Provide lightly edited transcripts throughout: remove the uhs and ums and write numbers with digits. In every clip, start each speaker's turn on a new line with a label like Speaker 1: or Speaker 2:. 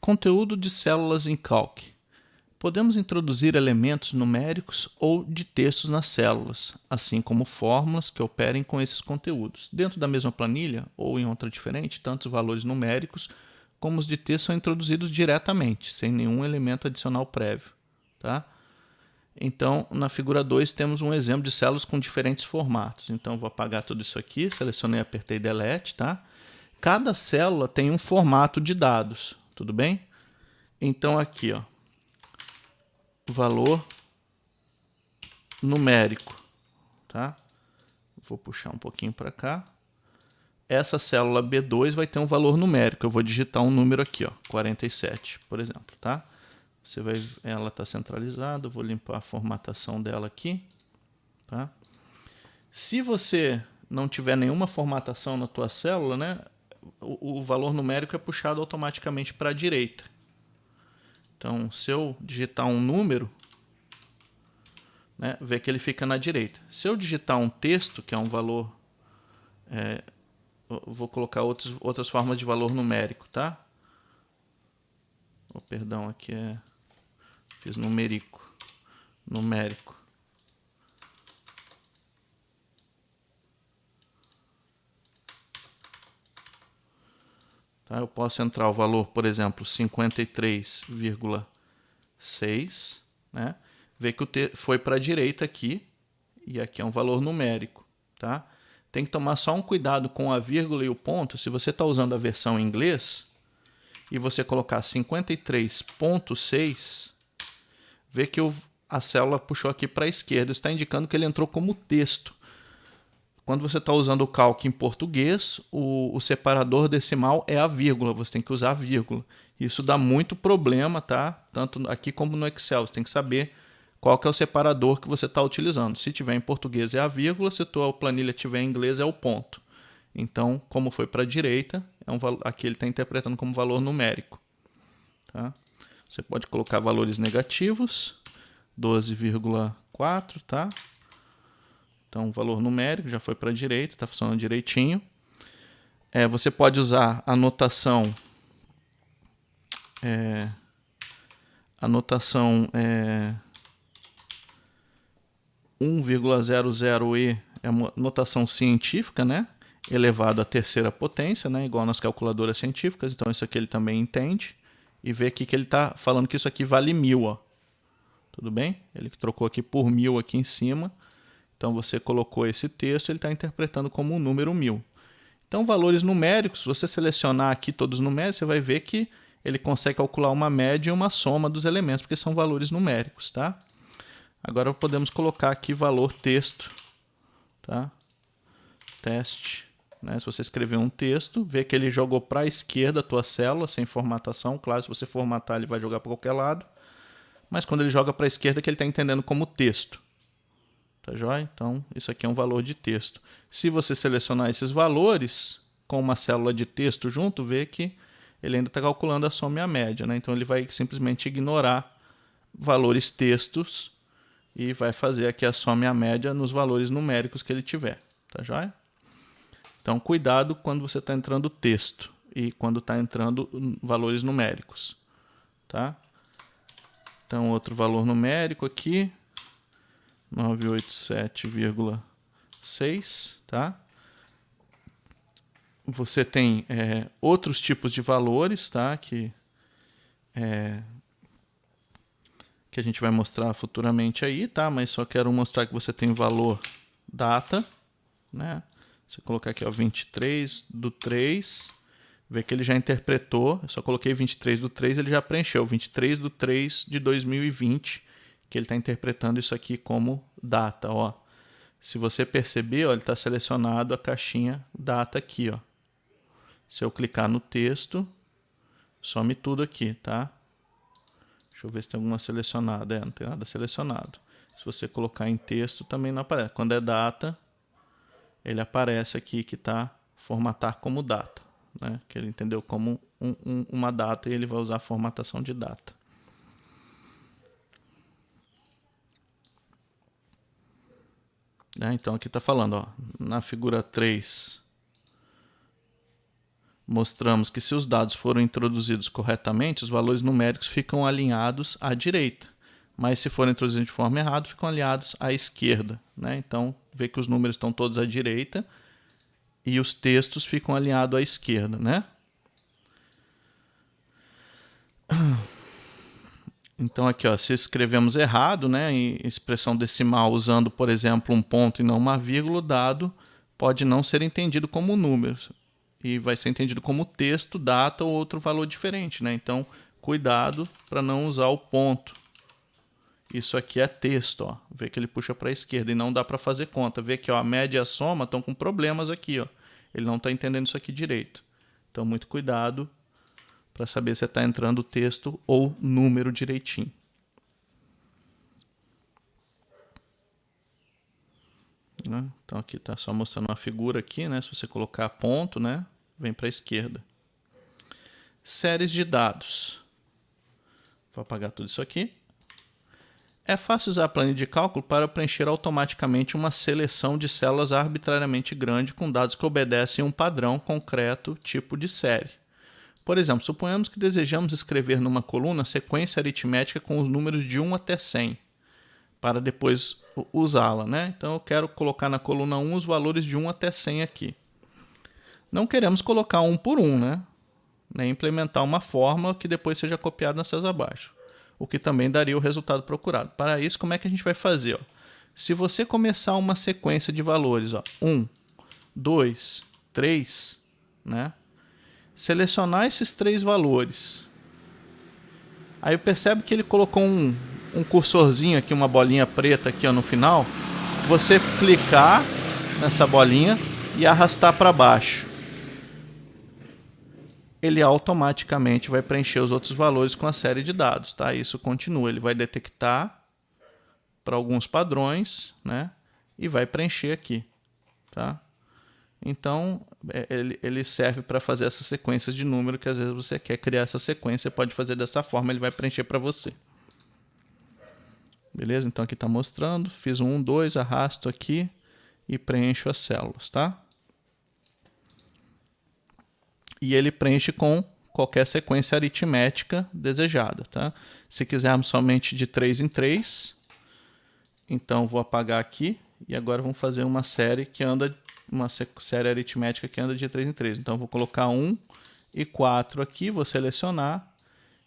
Speaker 1: Conteúdo de células em Calc. Podemos introduzir elementos numéricos ou de textos nas células, assim como fórmulas que operem com esses conteúdos. Dentro da mesma planilha, ou em outra diferente, tanto os valores numéricos como os de texto são introduzidos diretamente, sem nenhum elemento adicional prévio. Tá? Então, na figura 2, temos um exemplo de células com diferentes formatos. Então, vou apagar tudo isso aqui, selecionei, apertei Delete. Tá? Cada célula tem um formato de dados, tudo bem? Então, aqui, ó, valor numérico, tá? Vou puxar um pouquinho para cá. Essa célula B2 vai ter um valor numérico. Eu vou digitar um número aqui, ó, 47, por exemplo, tá? Você vai, ela está centralizada. Eu vou limpar a formatação dela aqui, tá? Se você não tiver nenhuma formatação na tua célula, né, o valor numérico é puxado automaticamente para a direita. Então, se eu digitar um número, né, vê que ele fica na direita. Se eu digitar um texto, que é um valor, vou colocar outras formas de valor numérico, tá? Oh, perdão, aqui fiz numérico. Tá? Eu posso entrar o valor, por exemplo, 53,6, né? Vê que foi para a direita aqui, e aqui é um valor numérico, tá? Tem que tomar só um cuidado com a vírgula e o ponto. Se você está usando a versão em inglês e você colocar 53,6, vê que a célula puxou aqui para a esquerda. Está indicando que ele entrou como texto. Quando você está usando o Calc em português, o separador decimal é a vírgula. Você tem que usar a vírgula. Isso dá muito problema, tá? Tanto aqui como no Excel. Você tem que saber qual que é o separador que você está utilizando. Se tiver em português é a vírgula, se a tua planilha tiver em inglês é o ponto. Então, como foi para a direita, aqui ele está interpretando como valor numérico. Tá? Você pode colocar valores negativos, 12,4, tá? Então, valor numérico já foi para a direita, está funcionando direitinho. Você pode usar a notação 1,00e é uma notação científica, né? Elevado à terceira potência, né? Igual nas calculadoras científicas. Então, isso aqui ele também entende. E vê aqui que ele está falando que isso aqui vale 1000, ó. Tudo bem? Ele trocou aqui por 1000 aqui em cima. Então, você colocou esse texto, ele está interpretando como um número 1000. Então, valores numéricos, se você selecionar aqui todos os numéricos, você vai ver que ele consegue calcular uma média e uma soma dos elementos, porque são valores numéricos, tá? Agora podemos colocar aqui valor texto, tá? Teste, né? Se você escrever um texto, vê que ele jogou para a esquerda a tua célula, sem formatação. Claro, se você formatar, ele vai jogar para qualquer lado. Mas quando ele joga para a esquerda, que ele está entendendo como texto. Tá joia? Então, isso aqui é um valor de texto. Se você selecionar esses valores com uma célula de texto junto, vê que ele ainda está calculando a soma e a média, né? Então, ele vai simplesmente ignorar valores textos e vai fazer aqui a soma e a média nos valores numéricos que ele tiver. Tá joia? Então, cuidado quando você está entrando texto e quando está entrando valores numéricos. Tá? Então, outro valor numérico aqui. 987,6, tá? Você tem outros tipos de valores, tá? Que a gente vai mostrar futuramente aí, tá? Mas só quero mostrar que você tem valor data, né? Você colocar aqui, ó, 23/3, vê que ele já interpretou. Eu só coloquei 23/3, ele já preencheu 23/3 de 2020, que ele está interpretando isso aqui como data, ó. Se você perceber, ó, ele está selecionado a caixinha data aqui, ó. Se eu clicar no texto, some tudo aqui, tá? Deixa eu ver se tem alguma selecionada. Não tem nada selecionado. Se você colocar em texto, também não aparece. Quando é data, ele aparece aqui que está formatar como data, né? Que ele entendeu como uma data e ele vai usar a formatação de data. Então aqui está falando, ó, na figura 3, mostramos que se os dados foram introduzidos corretamente, os valores numéricos ficam alinhados à direita. Mas se forem introduzidos de forma errada, ficam alinhados à esquerda, né? Então, vê que os números estão todos à direita e os textos ficam alinhados à esquerda, né? Então aqui, ó, se escrevemos errado, né, em expressão decimal usando, por exemplo, um ponto e não uma vírgula, o dado pode não ser entendido como número e vai ser entendido como texto, data ou outro valor diferente, né? Então, cuidado para não usar o ponto. Isso aqui é texto, ó. Vê que ele puxa para a esquerda e não dá para fazer conta. Vê que ó, a média e a soma estão com problemas aqui, ó. Ele não está entendendo isso aqui direito. Então, muito cuidado para saber se está entrando texto ou número direitinho. Né? Então aqui está só mostrando uma figura aqui, né? Se você colocar ponto, né, vem para a esquerda. Séries de dados. Vou apagar tudo isso aqui. É fácil usar a planilha de cálculo para preencher automaticamente uma seleção de células arbitrariamente grande com dados que obedecem a um padrão concreto tipo de série. Por exemplo, suponhamos que desejamos escrever numa coluna sequência aritmética com os números de 1 até 100, para depois usá-la, né? Então eu quero colocar na coluna 1 os valores de 1 até 100 aqui. Não queremos colocar 1 por 1, né? Nem implementar uma fórmula que depois seja copiada nas células abaixo, o que também daria o resultado procurado. Para isso, como é que a gente vai fazer? Ó? Se você começar uma sequência de valores, ó, 1, 2, 3, né? Selecionar esses 3 valores. Aí percebe que ele colocou um cursorzinho aqui, uma bolinha preta aqui ó, no final. Você clicar nessa bolinha e arrastar para baixo. Ele automaticamente vai preencher os outros valores com a série de dados, tá? Isso continua, ele vai detectar para alguns padrões, né? E vai preencher aqui, tá? Então, ele serve para fazer essas sequências de número que às vezes você quer criar essa sequência, você pode fazer dessa forma, ele vai preencher para você. Beleza? Então aqui está mostrando, fiz um 1, 2, arrasto aqui e preencho as células, tá? E ele preenche com qualquer sequência aritmética desejada, tá? Se quisermos somente de 3 em 3, então vou apagar aqui e agora vamos fazer uma série que anda uma série aritmética que anda de 3 em 3. Então, vou colocar 1 e 4 aqui, vou selecionar,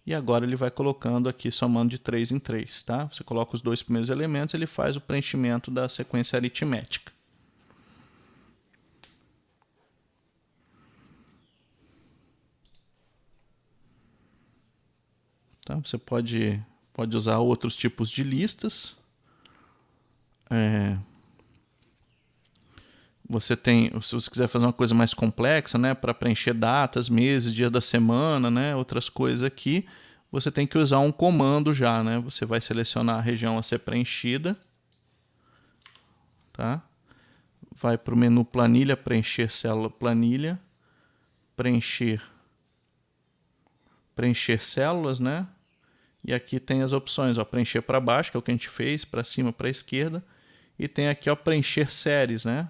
Speaker 1: e agora ele vai colocando aqui, somando de 3 em 3. Tá? Você coloca os 2 primeiros elementos, ele faz o preenchimento da sequência aritmética. Tá? Você pode usar outros tipos de listas. Você tem, se você quiser fazer uma coisa mais complexa, né, para preencher datas, meses, dia da semana, né, outras coisas aqui, você tem que usar um comando já, né? Você vai selecionar a região a ser preenchida, tá? Vai para o menu planilha, preencher célula planilha, preencher células, né? E aqui tem as opções, ó, preencher para baixo, que é o que a gente fez, para cima, para a esquerda, e tem aqui, ó, preencher séries, né?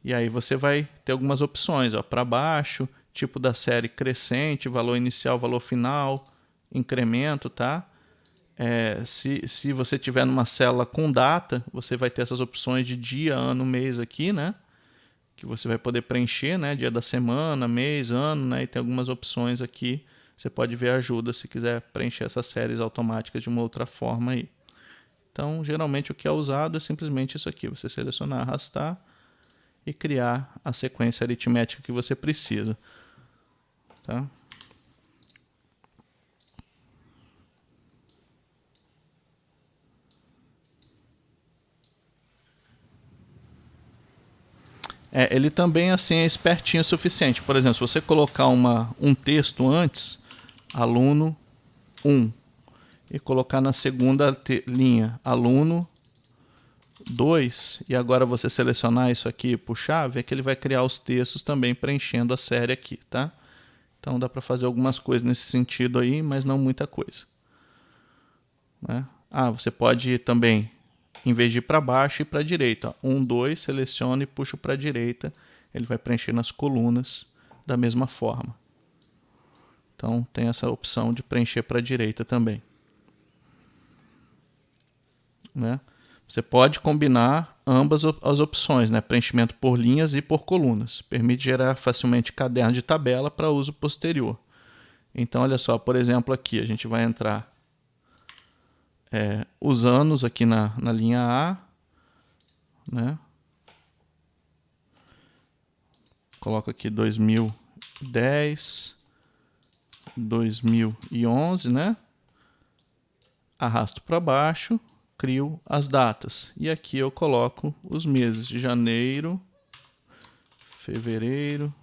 Speaker 1: E aí você vai ter algumas opções, ó, para baixo, tipo da série crescente, valor inicial, valor final, incremento, tá? Se você tiver numa célula com data, você vai ter essas opções de dia, ano, mês aqui, né? Que você vai poder preencher, né? Dia da semana, mês, ano, né? E tem algumas opções aqui. Você pode ver a ajuda se quiser preencher essas séries automáticas de uma outra forma aí. Então, geralmente o que é usado é simplesmente isso aqui. Você selecionar, arrastar e criar a sequência aritmética que você precisa. Tá? Ele também assim, é espertinho o suficiente. Por exemplo, se você colocar um texto antes, aluno 1, e colocar na segunda linha, aluno 2, e agora você selecionar isso aqui e puxar, vê que ele vai criar os textos também preenchendo a série aqui, tá? Então dá para fazer algumas coisas nesse sentido aí, mas não muita coisa. Né? Você pode também, em vez de ir para baixo, ir para a direita. 1, 2, seleciona e puxa para a direita. Ele vai preencher nas colunas da mesma forma. Então tem essa opção de preencher para a direita também. Né? Você pode combinar ambas as opções, né? Preenchimento por linhas e por colunas. Permite gerar facilmente caderno de tabela para uso posterior. Então, olha só, por exemplo, aqui a gente vai entrar os anos aqui na linha A, né? Coloco aqui 2010, 2011, né? Arrasto para baixo, crio as datas. E aqui eu coloco os meses de janeiro, fevereiro,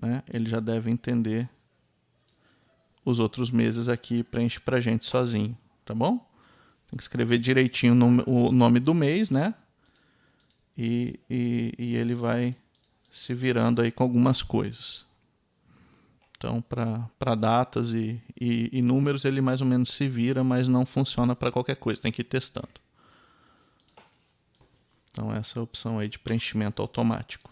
Speaker 1: né? Ele já deve entender os outros meses aqui e preenche pra gente sozinho, tá bom? Tem que escrever direitinho o nome do mês, né? E ele vai se virando aí com algumas coisas. Então, para datas e números, ele mais ou menos se vira, mas não funciona para qualquer coisa, tem que ir testando. Então, essa é a opção aí de preenchimento automático.